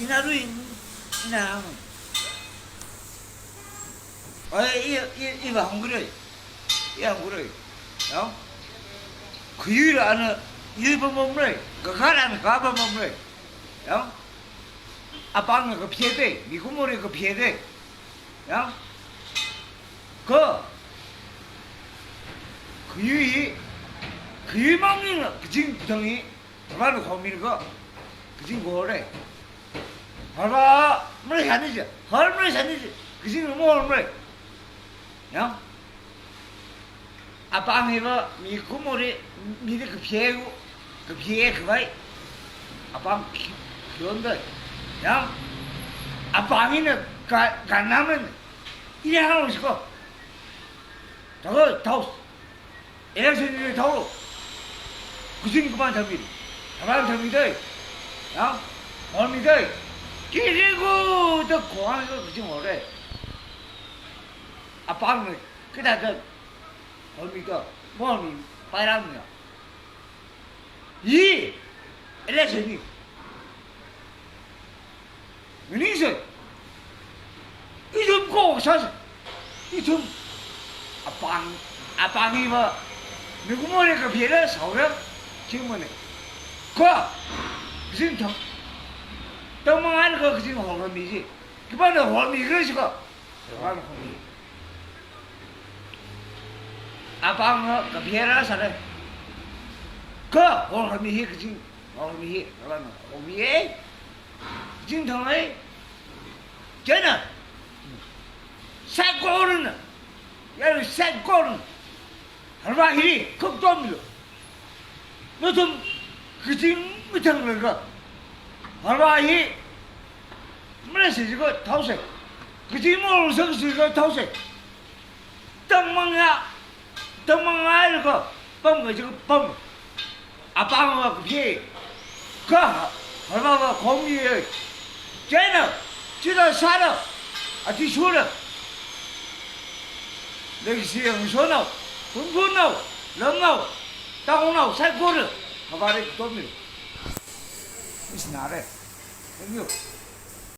이나루 이나 이거 안 그래 이안 그래 그 일을 아는 일본 몸래 그 가라는 가본 몸래 아빠는 그 피해대 미국물에 그 피해대 그 일망리는 그 지금 부정이 바로 고민이 그 지금 뭐래 봐봐 뭐래 샀는지 얼마나 샀는지 그 지금 뭐 얼마나 아빠가 미국물에 미리 그 피해고 그 피해 그거이 아빠 그런데 아빠는 간나면 이래 하고 있고 저거 더 에렉션이 더 그중 그만 잡니다. 그만 잡니다. 얼미다. 그리고 또 공항에서 그중 오래. 아빠는 그다 얼미가 뭐니 빨랑이야. 이 에렉션이 왜니서 이좀 꼭 사서 이좀 아빠니 뭐 누구 머리 그 비를 서울에 지금 뭐네 무슨 덩망하는 거 지금 호감이지 그반은 호감이 그러시고 그반은 호감이 아빠가 그 비를 사래 호감이 그 지금 호감이 그반은 호감이 지금 정말 저는 새꼬르는 야를 새꼬르는 얼마 일이 걱정합니다. 너 좀 그지 못하는 거가 얼마 이 뭐래서 이거 타오세 그지 모르서 이거 타오세 떡망아 이거 뻥거 지금 뻥 아빠가 그 피해 그 얼마가 공기에 쟤는 지도 살아 뒤수는 내기 시행 소나우 분분나우 렁나우 땅나우 살코르 가발에 돕니다. 무슨 나래? 여기